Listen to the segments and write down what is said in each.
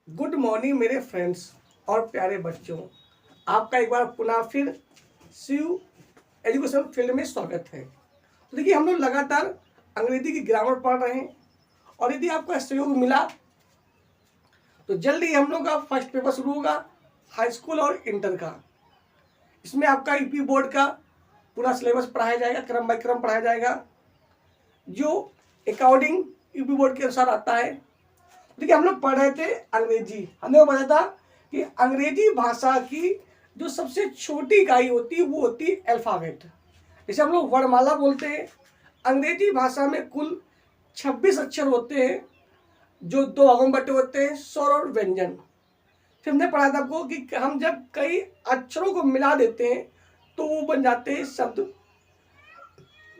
Good morning मेरे friends और प्यारे बच्चों। आपका एक बार पुनः फिर शिव एजुकेशन फील्ड में स्वागत है। तो देखिए, हम लोग लगातार अंग्रेजी की ग्रामर पढ़ रहे हैं और यदि आपको सहयोग मिला तो जल्दी हम लोग का फर्स्ट पेपर शुरू होगा हाई स्कूल और इंटर का। इसमें आपका यूपी बोर्ड का पूरा सिलेबस पढ़ाया जाएगा, क्रम बाय क्रम पढ़ाया जाएगा जो अकॉर्डिंग यूपी बोर्ड के अनुसार आता है। देखिए, हम लोग पढ़ रहे थे अंग्रेजी। हमने बताया था कि अंग्रेजी भाषा की जो सबसे छोटी इकाई होती है वो होती है अल्फाबेट। जैसे हम लोग वर्णमाला बोलते हैं, अंग्रेजी भाषा में कुल 26 अक्षर होते हैं जो दो भागों में बटे होते हैं, स्वर और व्यंजन। फिर हमने पढ़ा था आपको कि हम जब कई अक्षरों को मिला देते हैं तो वो बन जाते हैं शब्द।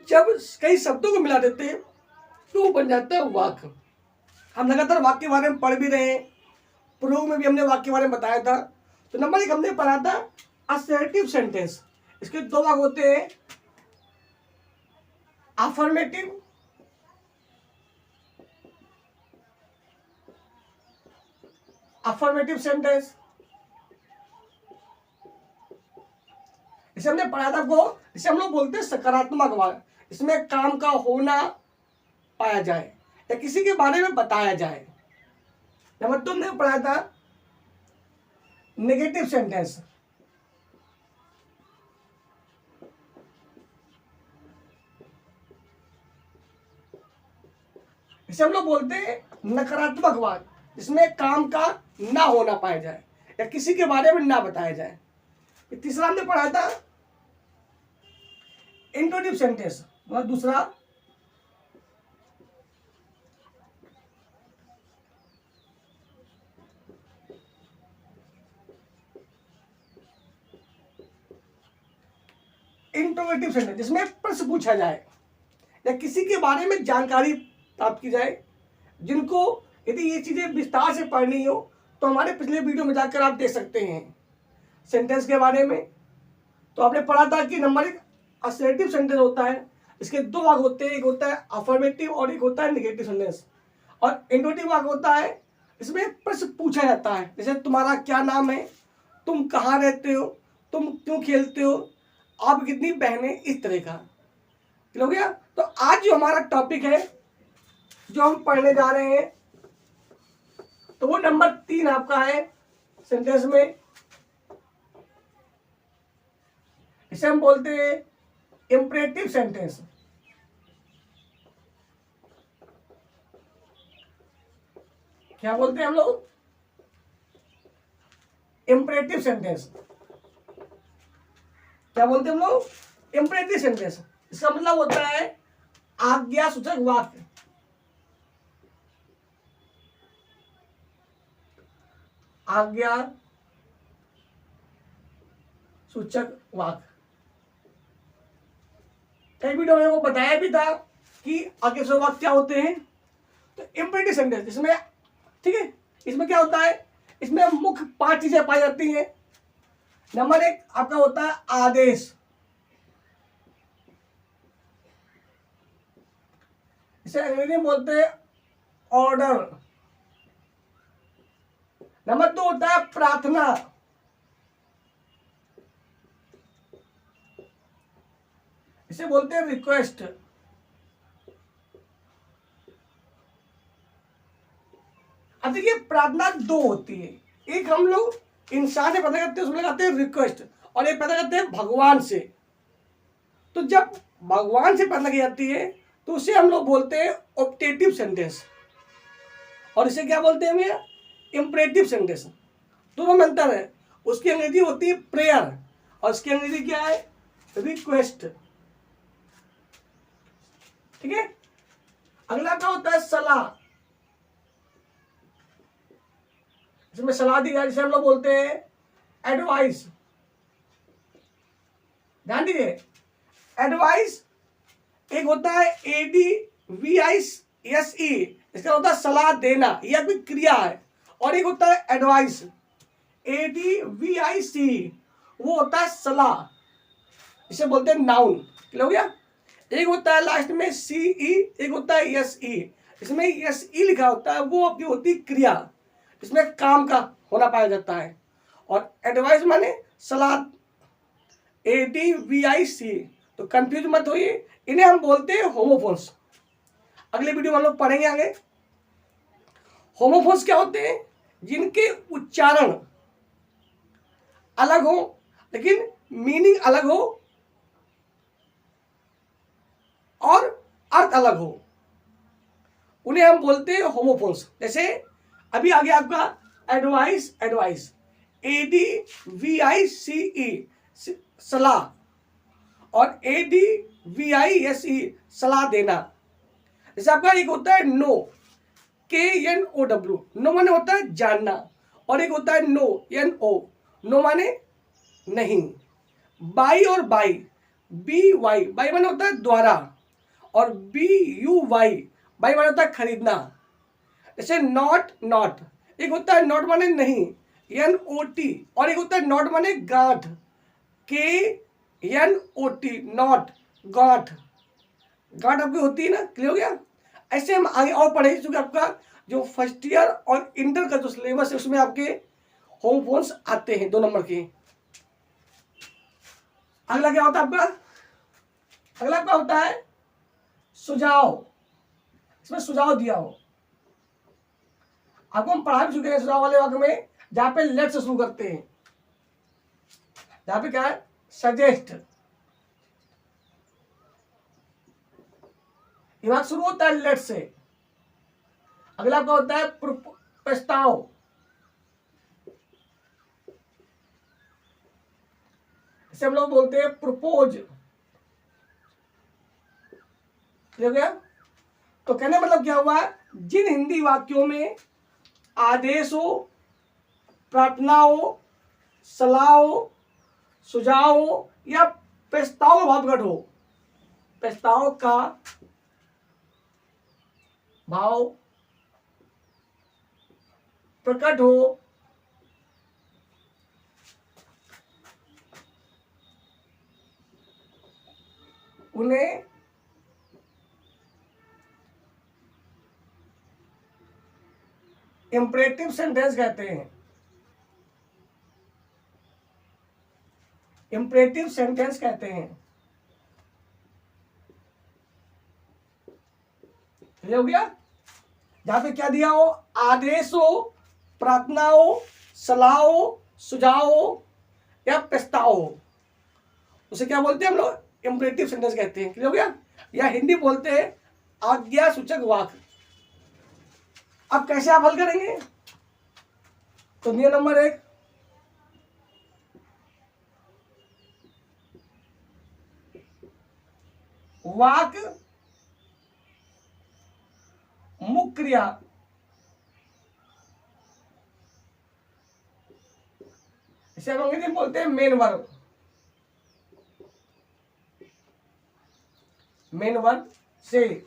जब कई शब्दों को मिला देते हैं तो वो बन जाता है वाक्य। हम लगातार वाक्य के बारे में पढ़ भी रहे हैं, प्रयोग में भी हमने वाक्य के बारे में बताया था। तो नंबर 1 हमने पढ़ा था असर्टिव सेंटेंस। इसके दो भाग होते हैं, अफर्मेटिव सेंटेंस। इसे हमने पढ़ा था को इसे हम लोग बोलते हैं सकारात्मक वाक्य। इसमें काम का होना पाया जाए या किसी के बारे में बताया जाए। नंबर 2 हमने पढ़ा था नेगेटिव सेंटेंस। इसे हम लोग बोलते हैं नकारात्मक वाक्य, जिसमें काम का ना होना पाया जाए या किसी के बारे में ना बताया जाए। तीसरा हमने पढ़ा था इंट्रोटिव सेंटेंस, मतलब दूसरा इंट्रोगेटिव सेंटेंस, जिसमें प्रश्न पूछा जाए या किसी के बारे में जानकारी प्राप्त की जाए। जिनको यदि ये चीजें विस्तार से पढ़नी हो तो हमारे पिछले वीडियो में जाकर आप देख सकते हैं सेंटेंस के बारे में। तो आपने पढ़ा था कि नंबर 1 असर्टिव सेंटेंस होता है, इसके दो भाग होते हैं, एक होता है अफर्मेटिव और एक होता है नेगेटिव सेंटेंस। और इंट्रोटिव भाग होता है, इसमें प्रश्न पूछा जाता है, जैसे तुम्हारा क्या नाम है, तुम कहाँ रहते हो, तुम क्यों खेलते हो, आप कितनी बहनें, इस तरह का। हो गया। तो आज जो हमारा टॉपिक है जो हम पढ़ने जा रहे हैं तो वो नंबर 3 आपका है सेंटेंस में। इसे हम बोलते हैं इंपरेटिव सेंटेंस। क्या बोलते हैं हम लोग? Imperative sentence. क्या बोलते हैं हम लोग? Imperative sentence. इसका मतलब होता है आज्ञा सूचक वाक्य। आज्ञा सूचक वाक्य। कई वीडियो में वो बताया भी था कि आज्ञा सूचक वाक्य क्या होते हैं। तो इंपरेटिव सेंटेंस इसमें, ठीक है, इसमें क्या होता है, इसमें मुख्य 5 चीजें पाई जाती हैं। नंबर 1 आपका होता है आदेश। इसे अंग्रेजी में बोलते हैं ऑर्डर। नंबर 2 होता है प्रार्थना। इसे बोलते हैं रिक्वेस्ट। अब देखिए, प्रार्थना 2 होती है। एक हम लोग इंसान से प्रार्थना करते हैं, उसमें लगाते हैं रिक्वेस्ट, और एक प्रार्थना करते हैं भगवान से। तो जब भगवान से प्रार्थना की जाती है तो उसे हम लोग बोलते हैं ऑप्टेटिव सेंटेंस, और इसे क्या बोलते हैं हम? Imperative sentence. दोनों में अंतर है। उसकी अंग्रेजी होती है प्रेयर और इसकी अंग्रेजी क्या है? रिक्वेस्ट। ठीक है। अगला क्या होता है? सलाह। इसमें सलाह दी जाए, जिसे हम लोग बोलते हैं एडवाइस। ध्यान दीजिए, एडवाइस एक होता है ADVICE, इसका होता है सलाह देना, यह कोई क्रिया है। और एक होता है एडवाइस, ADVICE, वो होता है सलाह, इसे बोलते हैं नाउन। क्लियर हो गया। एक होता है लास्ट में CE, एक होता है SE। इसमें SE लिखा होता है, वो आपकी होती है क्रिया। इसमें काम का होना पाया जाता है। और एडवाइस माने सलाह, ADVIC, तो कंफ्यूज मत होइए, इन्हें हम बोलते हैं होमोफोन्स। अगले वीडियो में हम लोग पढ़ेंगे आगे। होमोफोन्स क्या होते हैं? जिनके उच्चारण अलग हो लेकिन मीनिंग अलग हो और अर्थ अलग हो, उन्हें हम बोलते हैं होमोफोन्स। जैसे अभी आगे आपका एडवाइस, ADVICE सलाह, और ADVISE सलाह देना। जैसे आपका एक होता है नो, KNOW, नो माने होता है जानना, और एक होता है नो, NO, नो माने नहीं। बाई और बाई, BY, बाई माने होता है द्वारा, और BUY, बाई माने होता है खरीदना। जैसे नॉट, एक होता है नॉट माने नहीं, NOT, और एक होता है नॉट माने गांठ, KNOT, नॉट, गांठ आपकी होती है ना। क्लियर हो गया? ऐसे हम आगे और पढ़ेंगे, क्योंकि आपका जो फर्स्ट ईयर और इंटर का जो सिलेबस है उसमें आपके होमोफोन्स आते हैं 2 नंबर के। अगला क्या होता है आपका? अगला क्या होता है? सुझाव। इसमें सुझाव दिया हो, आपको हम पढ़ा भी चुके हैं सुझाव वाले वाक्य में, जहां पे लेट से शुरू करते हैं, जहां पे क्या है? सजेस्ट। ये वाक्य शुरू होता है लेट से। अगला क्या होता है? प्रस्ताव। इसे हम लोग बोलते हैं प्रपोज। हो गया? तो कहने मतलब क्या हुआ? जिन हिंदी वाक्यों में आदेश हो, प्रार्थना हो, सलाह हो, सुझाव हो, या प्रस्ताव का भाव प्रकट हो, प्रस्ताव का भाव प्रकट हो, उन्हें इंपरेटिव सेंटेंस कहते हैं। इंपरेटिव सेंटेंस कहते हैं। ये हो गया? जहां पे क्या दिया हो? आदेश हो, प्रार्थना हो, सलाह हो, सुझाव हो, या प्रस्ताव हो, उसे क्या बोलते हैं हम लोग? इंपरेटिव सेंटेंस कहते हैं। क्लियर हो गया? या हिंदी बोलते हैं आज्ञा सूचक वाक्य। अब कैसे आप हल करेंगे? तो नियम नंबर 1, वाक्य मुख्य क्रिया इसे हम अंग्रेजी में बोलते हैं मेन वर्ब। मेन वर्ब से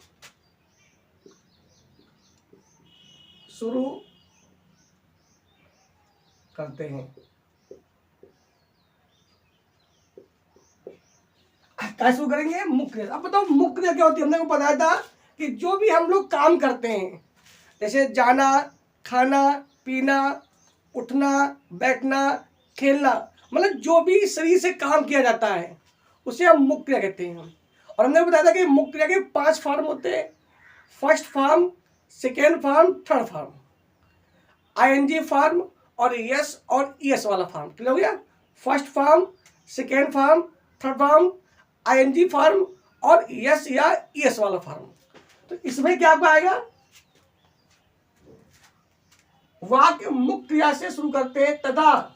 शुरू करते हैं। क्या शुरू करेंगे? मुख्य। अब बताओ मुख्य क्या होती है? हमने को बताया था कि जो भी हम लोग काम करते हैं, जैसे जाना, खाना, पीना, उठना, बैठना, खेलना, मतलब जो भी शरीर से काम किया जाता है उसे हम मुख्य क्रिया कहते हैं। और हमने बताया था कि मुख्य क्रिया के 5 फॉर्म होते हैं। First form, second form, third form, ING form, और यस और ES वाला फॉर्म। क्लियर हो गया? First form, second form, third form, ING form, और यस या ES वाला फॉर्म। तो इसमें क्या आपका आएगा? वाक्य मुख्य क्रिया से शुरू करते हैं तथा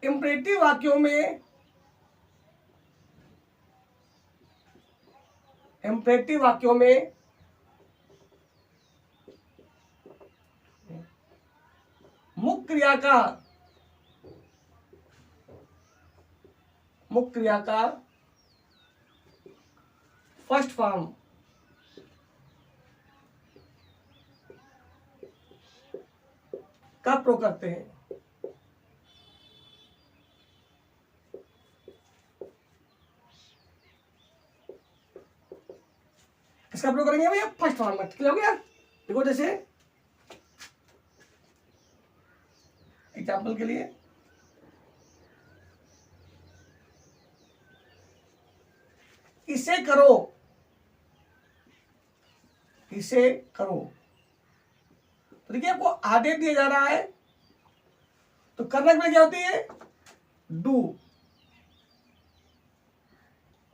इंपरेटिव वाक्यों में मुख्य क्रिया का फर्स्ट फॉर्म का प्रयोग करते हैं। किसका प्रयोग करेंगे भैया? फर्स्ट फॉर्म में। क्लियर हो गया? देखो जैसे एग्जाम्पल के लिए इसे करो, इसे करो, तो देखिए आपको आदेश दिया जा रहा है, तो करने में क्या होती है? डू,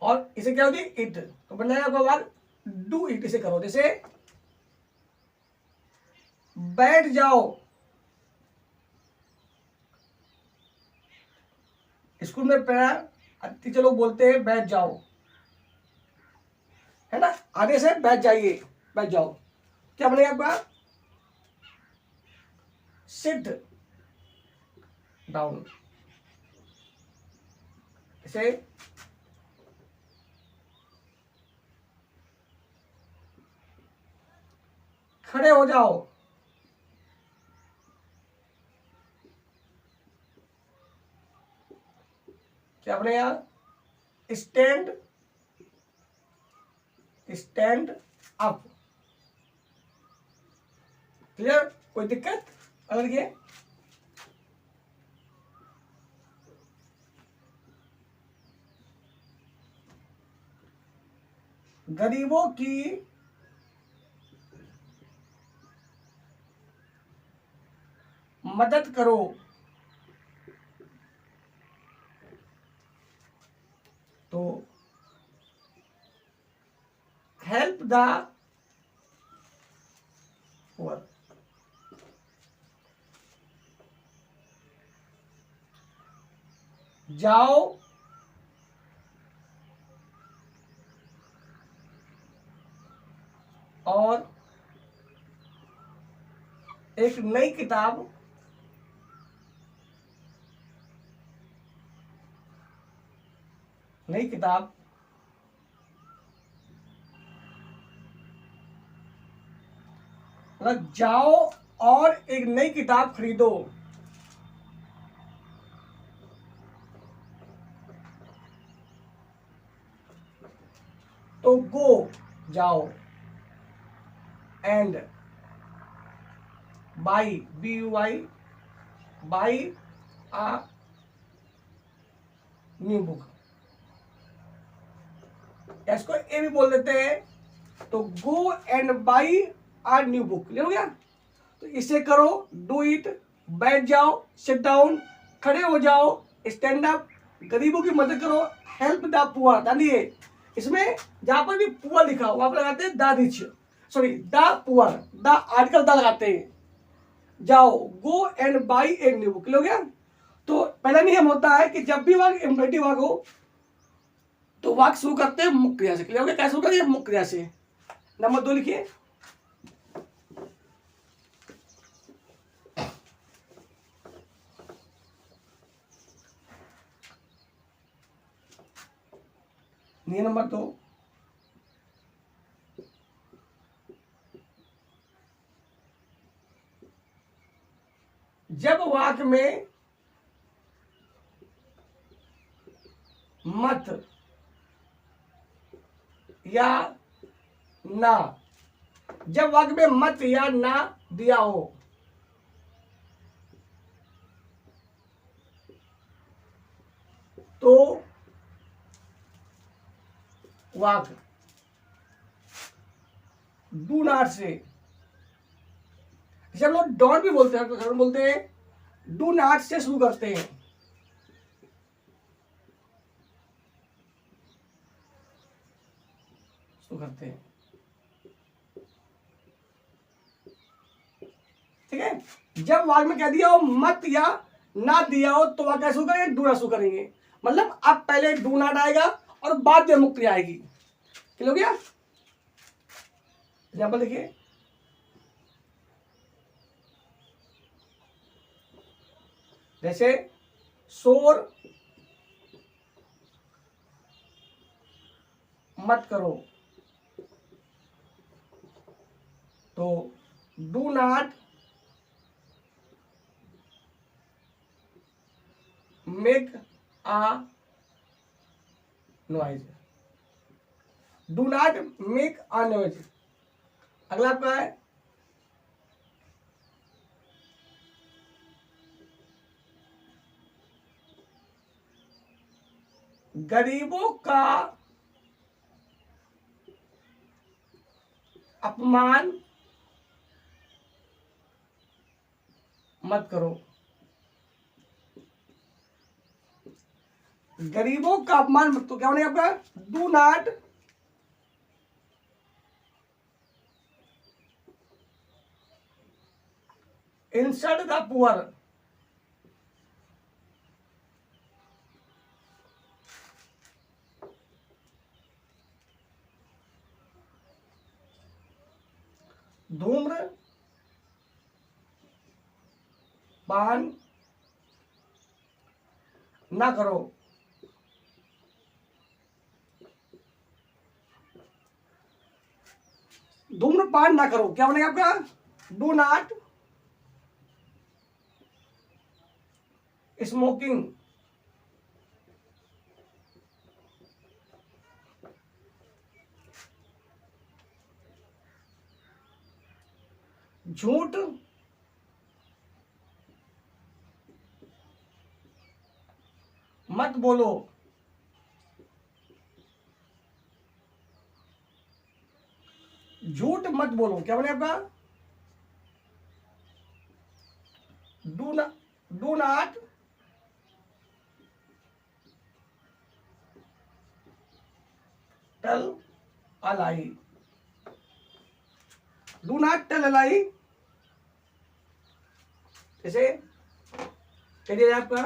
और इसे क्या होती है? इट। तो बन जाएगा आपका वाक्य डू इट, इसे करो। जैसे बैठ जाओ, स्कूल में टीचर लोग बोलते हैं बैठ जाओ, है ना? आदेश है बैठ जाइए, बैठ जाओ। क्या बनेगा आपका? Sit down. इसे खड़े हो जाओ, क्या बनेगा? Stand, stand up. क्लियर? कोई दिक्कत अगर ये गरीबों की मदद करो, तो हेल्प द पुअर। जाओ और एक नई किताब मतलब जाओ और एक नई किताब खरीदो, तो गो जाओ and buy, B U Y, buy a new book. इसको ए भी बोल देते हैं, तो go and buy a new book. Clear हो गया? तो इसे करो, डू इट, बैठ जाओ, सिट डाउन, खड़े हो जाओ, स्टैंड अप, गरीबों की मदद करो, हेल्प द पुअर। जानिए इसमें जहां पर भी पुअर लिखा हो वहां पर लगाते हैं the rich, sorry the poor, the article the लगाते हैं। जाओ, गो and by a new book. हो गया? तो पहला नियम होता है कि जब भी वाक्य इम्परेटिव वाक्य हो तो वाक्य शुरू करते हैं मुख्य क्रिया से। क्लियर हो गया? कैसे शुरू करेंगे? मुख्य क्रिया से। नंबर 2 लिखिए, नियम नंबर 2, जब वाक्य में मत या ना, जब वाक्य में मत या ना दिया हो तो वाक्य डू नॉट से, जब लोग डोंट भी बोलते हैं तो बोलते हैं डू नॉट से शुरू करते हैं। करते हैं, ठीक है? जब वाक्य में कह दिया हो मत या ना दिया हो तो वाक्य शुरू करेंगे, डू नॉट शुरू करेंगे। मतलब अब पहले डू नॉट आएगा और बाद में मुक्ति आएगी। क्लियर हो गया? एग्जाम्पल देखिए, जैसे शोर मत करो, तो do not make a noise. Do not make a noise. अगला आपका है गरीबों का अपमान मत करो। गरीबों का अपमान मत, तो क्या होने आपका do not insult the poor. धूम्र पान ना करो। धूम्रपान ना करो, क्या बनेगा आपका डू नॉट स्मोकिंग। झूठ मत बोलो। झूठ मत बोलो, क्या बने आपका do not tell a lie. Do not tell a lie, जैसे कहिए आपका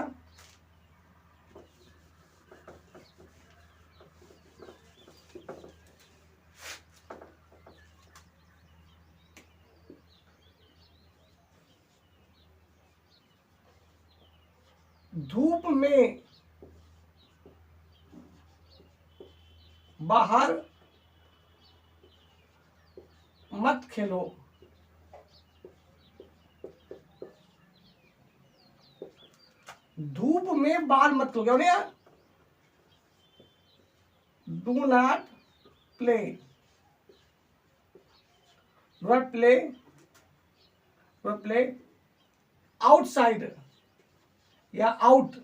धूप में बाहर मत खेलो। धूप में बाहर मत खेलो, क्या बोले do not play. Not play, not play outside या out.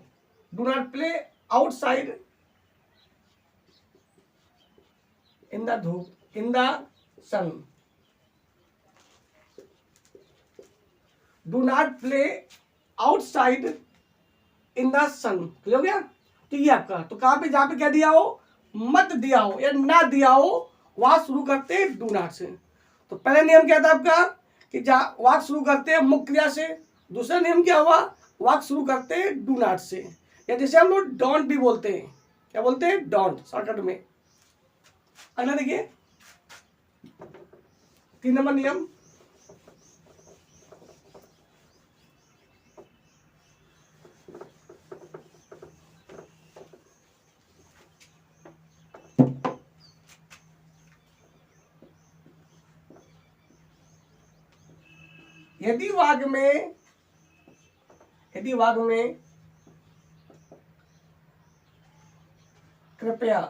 Do not play outside in the धूप, in the sun. Do not play outside in the sun, clear हो गया। तो ये आपका, तो कहां पे जहां पे क्या दिया हो मत दिया हो या ना दिया हो वहां शुरू करते हैं डू नॉट से। तो पहला नियम क्या था आपका कि जहां वाक शुरू करते हैं मुख्य क्रिया से। दूसरा नियम क्या हुआ वाक शुरू करते हैं डू नॉट से, या जैसे हम लोग डोंट भी बोलते हैं, क्या बोलते हैं डोंट शॉर्टकट में। अगला देखिए 3 नंबर नियम, यदि वाक्य में कृपया,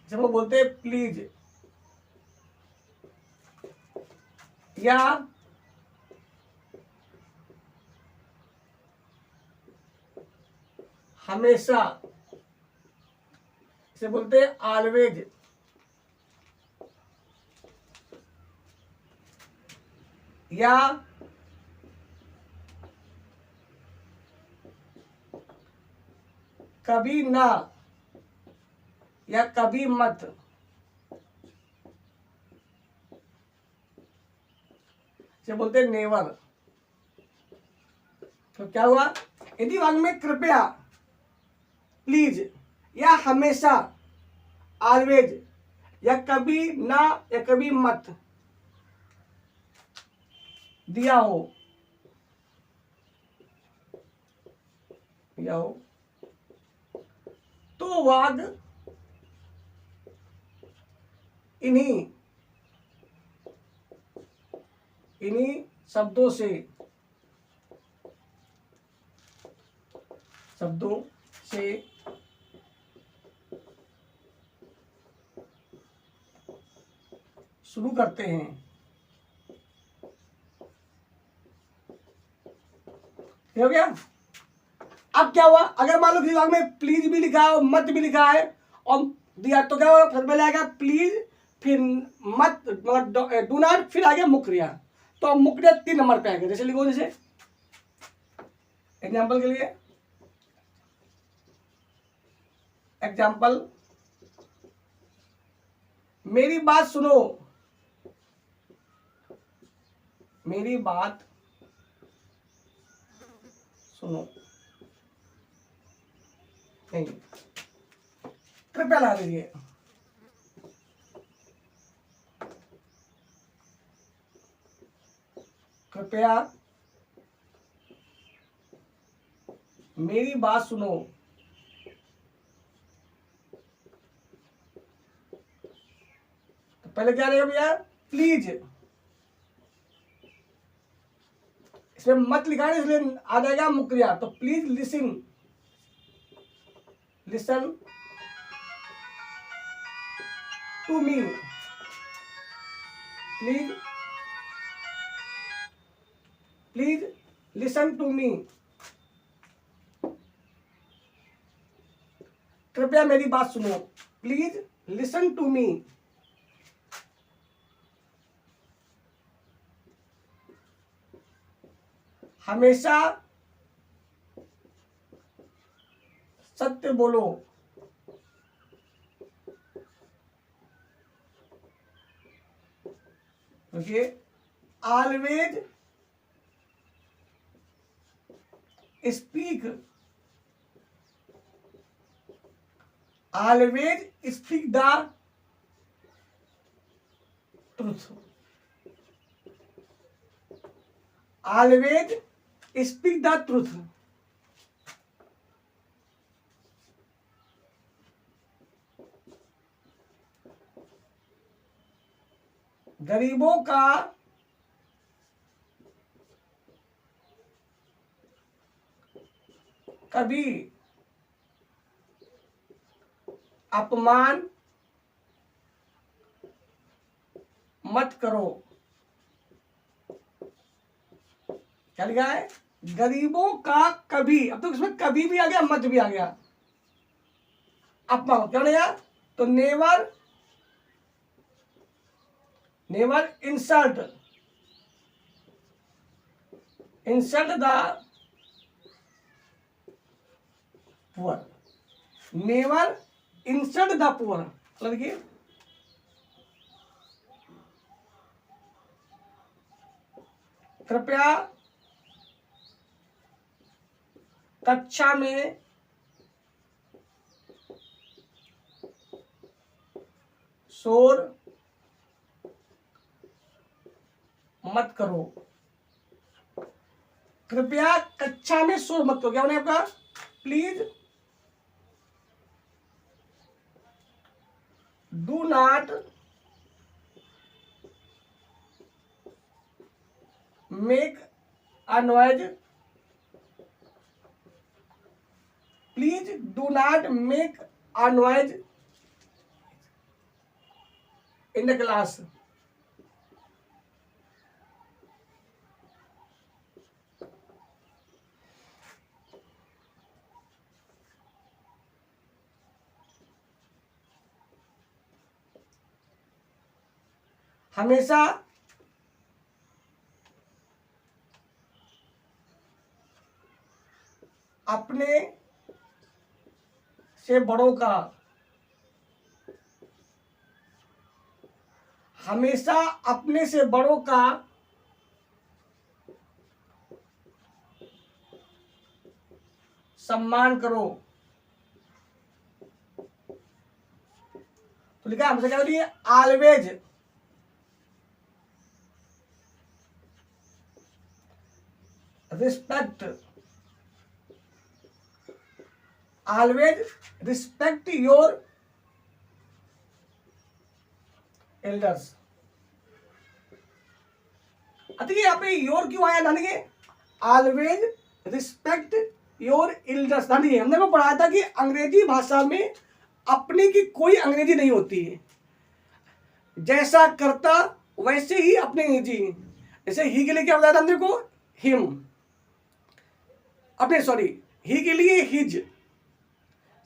जब वो बोलते हैं प्लीज या हमेशा, इसे बोलते हैं ऑलवेज, या कभी ना या कभी मत, इसे बोलते हैं नेवर। तो क्या हुआ यदि वाक्य में कृपया प्लीज या हमेशा ऑलवेज या कभी ना या कभी मत दिया हो तो वाक्य इन्हीं शब्दों से शुरू करते हैं। हो गया। अब क्या हुआ, अगर मान लो किसी भाग में प्लीज भी लिखा है और मत भी लिखा है और दिया तो क्या होगा, सबसे पहले आएगा प्लीज, फिर मत मतलब डू नॉट, फिर आ गया मुक्रिया। तो मुक्रिया 3 नंबर पे आएगा। जैसे लिखो, जैसे एग्जाम्पल के लिए, एग्जाम्पल, मेरी बात सुनो, मेरी बात सुनो, नहीं, कृपया ला दीजिए, कृपया मेरी बात सुनो। तो पहले क्या रहेगा भैया, प्लीज, इसमें मत लिखा है इसलिए आ जाएगा मुक्रिया। तो please listen, listen to me, please, please listen to me, कृपया मेरी बात सुनो, प्लीज लिसन टू मी। हमेशा सत्य बोलो, देखिए, always speak, always speak the truth, always speak the truth. गरीबों का कभी अपमान मत करो। क्या लिखा है, गरीबों का कभी, अब तो इसमें कभी भी आ गया, मत भी आ गया, अपमान क्या बनेगा, तो never, never insult, insult the poor, never insult the poor. देखिए, कृपया कक्षा में शोर मत करो, कृपया कक्षा में शोर मत करो। क्या बने आपका, please do not make a noise, please do not make a noise in the class. हमेशा अपने से बड़ों का, हमेशा अपने से बड़ों का सम्मान करो। तो लिखा हमसे क्या बोलिए, always respect, always respect your elders. देखिए यहाँ पे योर क्यों आया, ध्यान देखिए, ऑलवेज रिस्पेक्ट योर एल्डर्स। ध्यान देखिए, हमने को पढ़ाया था कि अंग्रेजी भाषा में अपने की कोई अंग्रेजी नहीं होती है। जैसा करता वैसे ही अपने अंग्रेजी। जैसे ही के लिए क्या बताया था हमने को, हिम, अपने सॉरी ही के लिए हिज,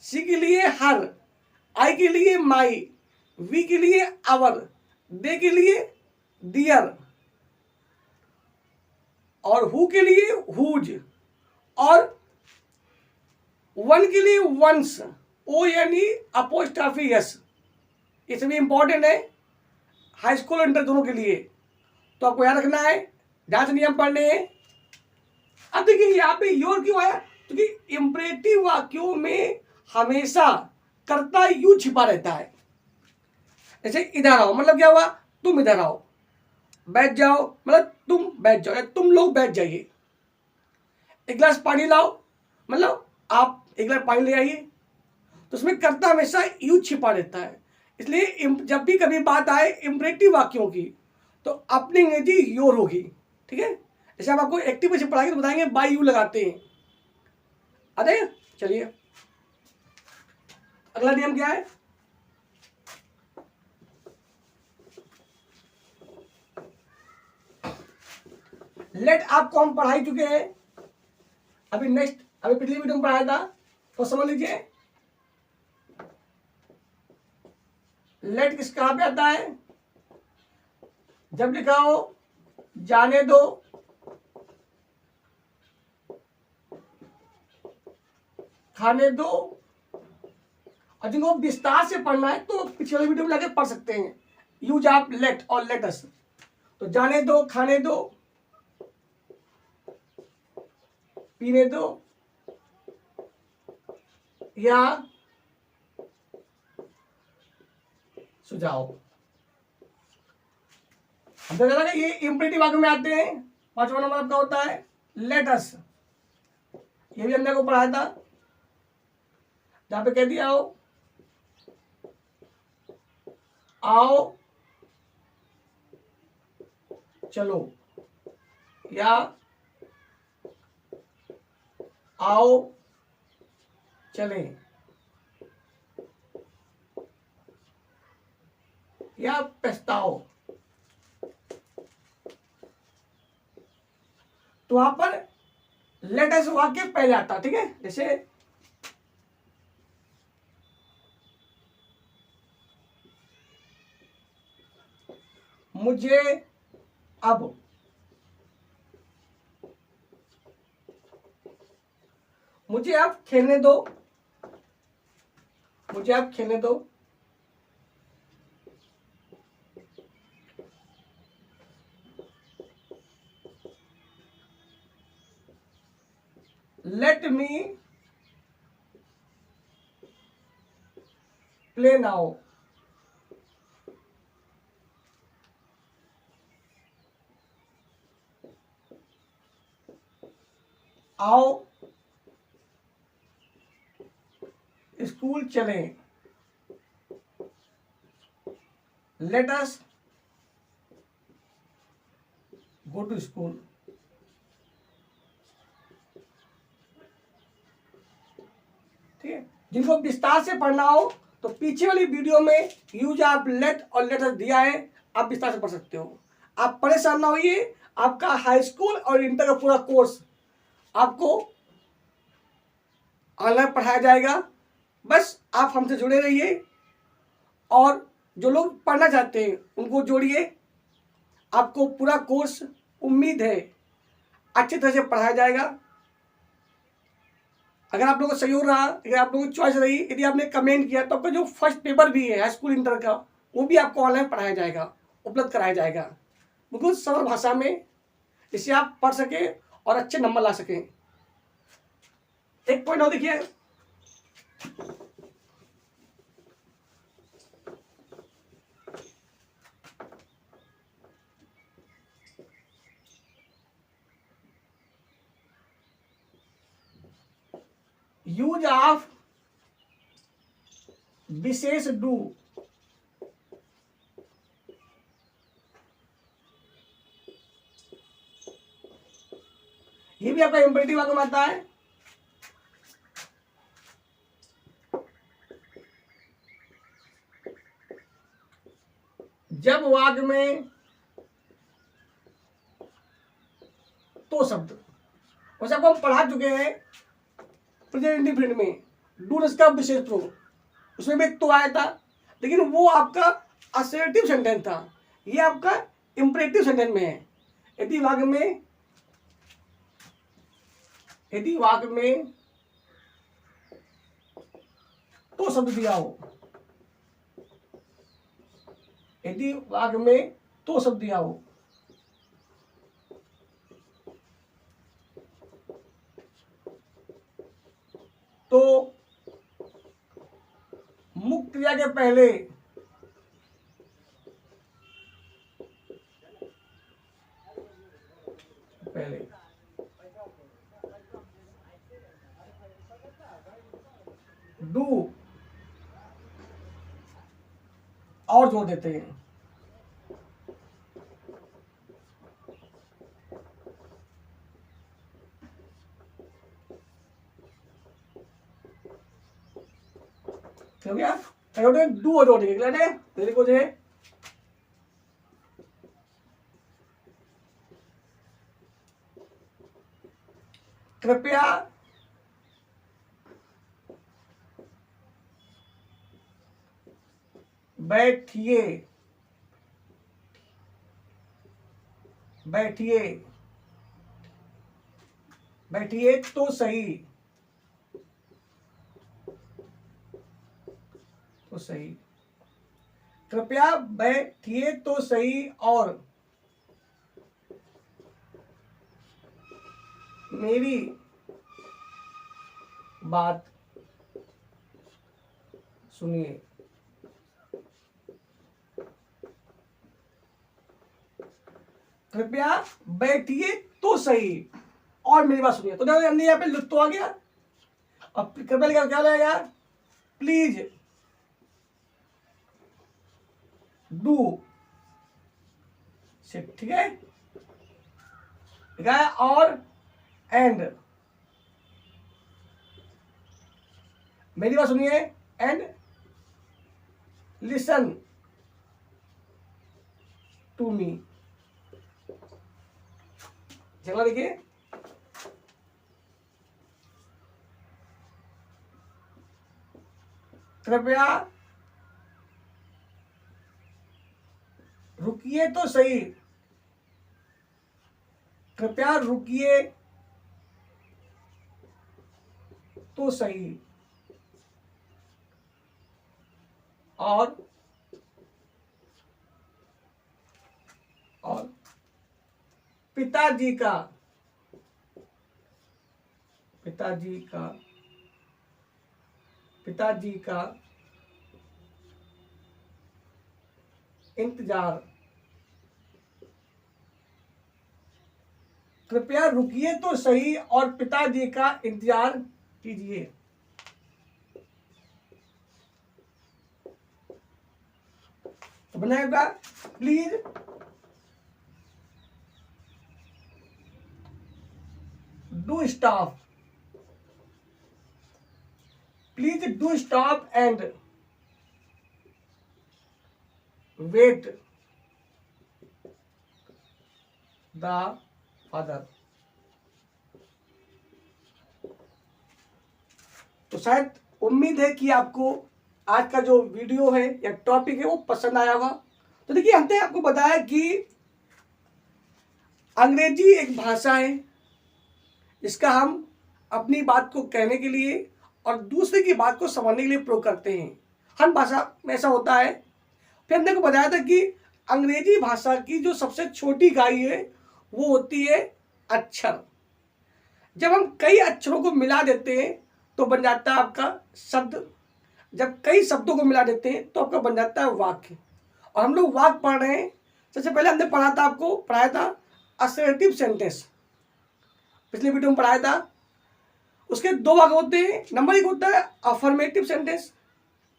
सी के लिए हर, आई के लिए माई, वी के लिए आवर, दे के लिए दियर, और हु के लिए हुज, और वन के लिए वंस, ओ यानी अपोस्ट्रॉफी एस। ये सभी इंपॉर्टेंट है हाई स्कूल और इंटर दोनों के लिए, तो आपको याद रखना है, ध्यान से नियम पढ़ने हैं। अब देखिए यहाँ पे योर क्यों आया, क्योंकि इंपरेटिव वाक्यों में हमेशा कर्ता यू छिपा रहता है। जैसे इधर आओ मतलब क्या हुआ, तुम इधर आओ, बैठ जाओ मतलब तुम बैठ जाओ या तुम लोग बैठ जाइए, एक गिलास पानी लाओ मतलब आप एक गिलास पानी ले आइए, तो उसमें कर्ता हमेशा यू छिपा रहता है। इसलिए जब भी कभी बात आए इंपरेटिव वाक्यों की तो अपनी अंग्रेजी योर होगी, ठीक है। जैसे हम आपको एक्टिव से पढ़ाएंगे तो बताएंगे बाय यू लगाते हैं। अरे चलिए अगला नियम क्या है, लेट आपको हम पढ़ाई चुके हैं, अभी नेक्स्ट अभी पिछली वीडियो में पढ़ाया था तो समझ लीजिए। लेट किस कहां पे आता है, जब लिखा हो जाने दो, खाने दो, और जिनको विस्तार से पढ़ना है तो पिछले वीडियो में जाके पढ़ सकते हैं, यूज आप लेट और लेटस। तो जाने दो, खाने दो, पीने दो, या सुझाव। हमने देखा कि ये इंपरेटिव वाक्य में आते हैं। पांचवा नंबर आपका होता है लेटस, ये भी हमने को पढ़ाया था, जहां पे कह दिया हो आओ चलो, या आओ चले, या प्रस्ताव। तो वहां पर लेटस वाक्य पहले आता, ठीक है। जैसे मुझे अब, मुझे अब खेलने दो, मुझे अब खेलने दो, लेट मी प्ले नाउ, आओ स्कूल चलें, let us go to school. ठीक है, जिनको विस्तार से पढ़ना हो तो पीछे वाली वीडियो में यूज आप लेट और लेट अस दिया है, आप विस्तार से पढ़ सकते हो। आप परेशान ना होइए, आपका हाई स्कूल और इंटर का पूरा कोर्स आपको ऑनलाइन पढ़ाया जाएगा। बस आप हमसे जुड़े रहिए, और जो लोग पढ़ना चाहते हैं उनको जोड़िए। आपको पूरा कोर्स उम्मीद है अच्छी तरह से पढ़ाया जाएगा। अगर आप लोगों को सहयोग रहा, अगर आप लोगों की चॉइस रही, यदि आपने कमेंट किया तो आपका जो फर्स्ट पेपर भी है हाई स्कूल इंटर का, वो भी आपको ऑनलाइन पढ़ाया जाएगा, उपलब्ध कराया जाएगा, बिल्कुल सरल भाषा में, जिससे आप पढ़ सकें और अच्छे नंबर ला सकें। एक पॉइंट और देखिए, यूज ऑफ विशेष डू। ये भी आपका इंपरेटिव वाक्य में आता है। जब वाक्य में तो शब्द, वैसे आपको हम पढ़ा चुके हैं प्रेजेंट इंडिफिनिट में, डू इसका विशेष प्रयोग, उसमें भी एक तो आया था, लेकिन वो आपका असर्टिव सेंटेंस था, ये आपका इंपरेटिव सेंटेंस में है। यदि वाक्य में तो शब्द दिया हो, यदि वाक्य में तो शब्द दिया हो, तो मुख्य क्रिया के पहले डू और जोड़ देते हैं। हो गया, डू और जोड़ देंगे, लिखो जे कृपया बैठिए, बैठिए, बैठिए तो सही, तो सही, कृपया बैठिए तो सही और मेरी बात सुनिए। कृपया बैठिए तो सही और मेरी बात सुनिए, तो हमने यहाँ पे लुत्तो आ गया। अब कृपया क्या लगेगा, प्लीज डू सिट, ठीक है, और एंड मेरी बात सुनिए एंड लिसन टू मी। चला देखिए, कृपया रुकिए तो सही, कृपया रुकिए तो सही और पिताजी का इंतजार, कृपया रुकिए तो सही और पिताजी का इंतजार कीजिए। तो बनाएगा please do stop, please do stop and wait the father. तो शायद उम्मीद है कि आपको आज का जो वीडियो है या टॉपिक है वो पसंद आया होगा। तो देखिए, हमने आपको बताया कि अंग्रेजी एक भाषा है जिसका हम अपनी बात को कहने के लिए और दूसरे की बात को समझने के लिए प्रयोग करते हैं। हर भाषा में ऐसा होता है। फिर हमने को बताया था कि अंग्रेजी भाषा की जो सबसे छोटी इकाई है वो होती है अक्षर। जब हम कई अक्षरों को मिला देते हैं तो बन जाता है आपका शब्द, जब कई शब्दों को मिला देते हैं तो आपका बन जाता है वाक्य। और हम लोग वाक्य पढ़ रहे हैं। सबसे पहले हमने पढ़ाया था असर्टिव सेंटेंस, पिछले वीडियो में पढ़ाया था। उसके दो भाग होते हैं, नंबर 1 होता है अफर्मेटिव सेंटेंस,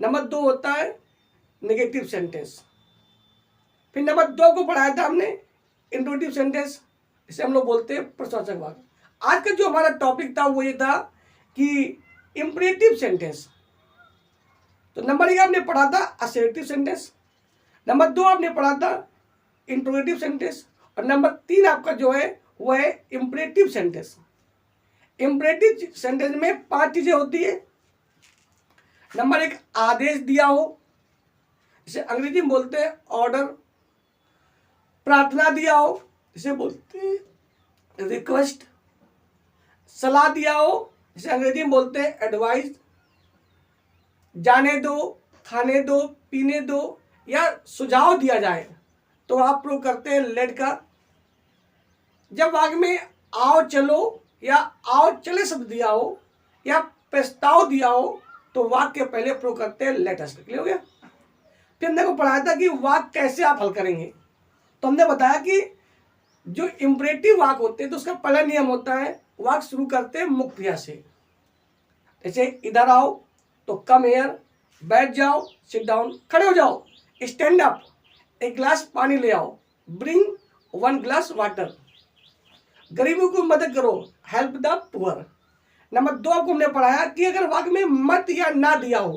नंबर 2 होता है नेगेटिव सेंटेंस। फिर नंबर 2 को पढ़ाया था हमने इंट्रोगेटिव सेंटेंस, इसे हम लोग बोलते हैं प्रश्नवाचक वाक्य। आज का जो हमारा टॉपिक था वो ये था कि इंपरेटिव सेंटेंस। तो नंबर 1 हमने पढ़ा था असर्टिव सेंटेंस, नंबर 2 आपने पढ़ा था इंट्रोगेटिव सेंटेंस, और नंबर 3 आपका जो है वो है इम्परेटिव सेंटेंस। इम्परेटिव सेंटेंस में 5 चीजें होती है। नंबर 1 आदेश दिया हो, जिसे अंग्रेजी में बोलते हैं ऑर्डर। प्रार्थना दिया हो, जिसे बोलते हैं रिक्वेस्ट। सलाह दिया हो, जिसे अंग्रेजी में बोलते हैं एडवाइस। जाने दो, खाने दो, पीने दो, या सुझाव दिया जाए तो आप प्रयोग करते हैं लेट का। जब वाक्य में आओ चलो या आओ चले शब्द दिया हो या प्रस्ताव दिया हो तो वाक्य के पहले प्रयोग करते हैं लेट अस। क्लियर हो गया? फिर हमने को पढ़ाया था कि वाक्य कैसे आप हल करेंगे। तो हमने बताया कि जो इम्परेटिव वाक्य होते हैं तो उसका पहला नियम होता है वाक्य शुरू करते हैं मुख्य क्रिया से। जैसे इधर आओ तो कम हियर, बैठ जाओ सिट डाउन, खड़े हो जाओ स्टैंड अप, एक गिलास पानी ले आओ, ब्रिंग 1 ग्लास वाटर, गरीबों को मदद करो, हेल्प द पुअर। नंबर 2 आपको हमने पढ़ाया कि अगर वाक्य में मत या ना दिया हो,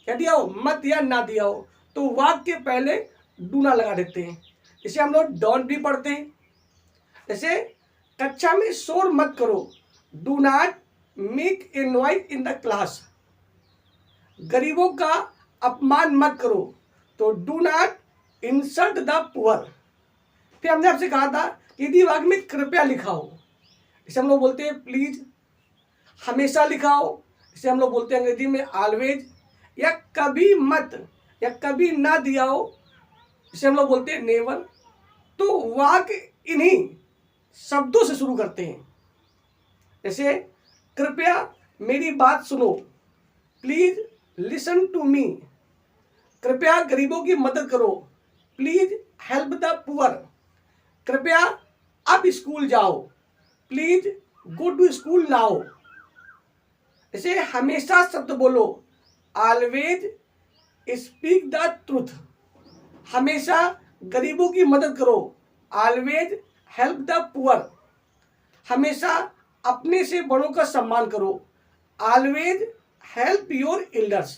क्या दिया हो, मत या ना दिया हो, तो वाक्य के पहले डू ना लगा देते हैं। जैसे हम लोग डोंट भी पढ़ते हैं। जैसे कक्षा में शोर मत करो, do not make a noise in the class. गरीबों का अपमान मत करो, तो do not insult the poor. फिर हमने आपसे कहा था कि यदि वाक्य में कृपया लिखा हो, इसे हम लोग बोलते हैं प्लीज। हमेशा लिखा हो, इसे हम लोग बोलते हैं अंग्रेजी में ऑलवेज। या कभी मत या कभी ना दिया हो, इसे हम लोग बोलते हैं नेवर। तो वाक्य इन्हीं शब्दों से शुरू करते हैं। जैसे कृपया मेरी बात सुनो, प्लीज लिसन टू मी। कृपया गरीबों की मदद करो, प्लीज हेल्प द पुअर। कृपया अब स्कूल जाओ, please go to school now. जैसे हमेशा शब्द बोलो, ऑलवेज स्पीक द ट्रूथ। हमेशा गरीबों की मदद करो, ऑलवेज हेल्प द पुअर। हमेशा अपने से बड़ों का सम्मान करो, ऑलवेज हेल्प योर एल्डर्स।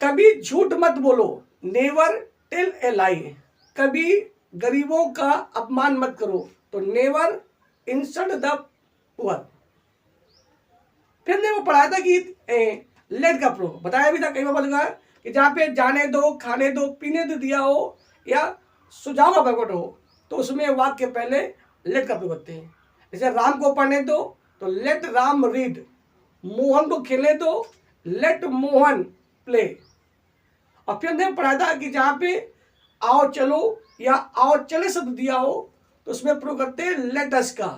कभी झूठ मत बोलो, नेवर टेल ए लाई। कभी गरीबों का अपमान मत करो, तो नेवर इंसल्ट द पुअर। फिर हमने वो पढ़ाया था कि लेट का प्रयोग बताया भी था कई बार बताया कि जहाँ पे जाने दो, खाने दो, पीने दो दिया हो या सुझाव का प्रकट हो तो उसमें वाक्य के पहले लेट का प्रयोग करते हैं। जैसे राम को पढ़ने दो तो लेट राम रीड। मोहन को खेलने दो, लेट मोहन प्ले। और फिर हमने पढ़ा था कि जहाँ पे आओ चलो या आओ चले शब्द दिया हो तो उसमें प्रयोग करते हैं लेट अस का।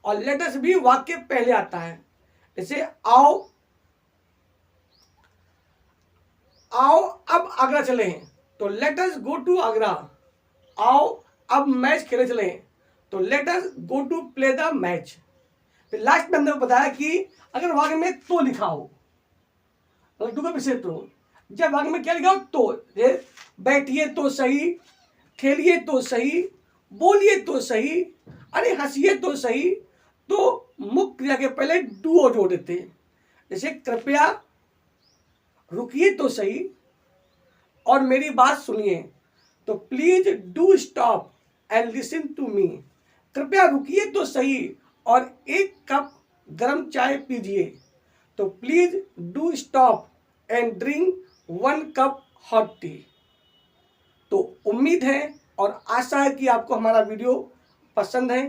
और लेट अस भी वाक्य पहले आता है। जैसे आओ अब आगरा चले हैं तो let us go to Agra. आओ अब मैच खेले चले हैं तो let us go to play the match. फिर लास्ट में हमने बताया कि अगर वाक्य में तो लिखा हो, टू का विशेष प्रयोग, जब वाक्य में क्या लिखा हो तो, बैठिए तो सही, खेलिए तो सही, बोलिए तो सही, अरे हंसिए तो सही, तो मुख्य क्रिया के पहले डू जोड़ देते हैं। जैसे कृपया रुकिए तो सही और मेरी बात सुनिए, तो please do stop and listen to me. कृपया रुकिए तो सही और 1 कप गर्म चाय पीजिए, तो please do stop and drink 1 cup hot T. तो उम्मीद है और आशा है कि आपको हमारा वीडियो पसंद है।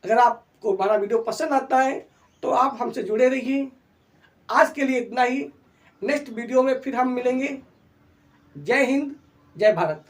अगर आपको हमारा वीडियो पसंद आता है तो आप हमसे जुड़े रहिए। आज के लिए इतना ही। नेक्स्ट वीडियो में फिर हम मिलेंगे। जय हिंद, जय भारत।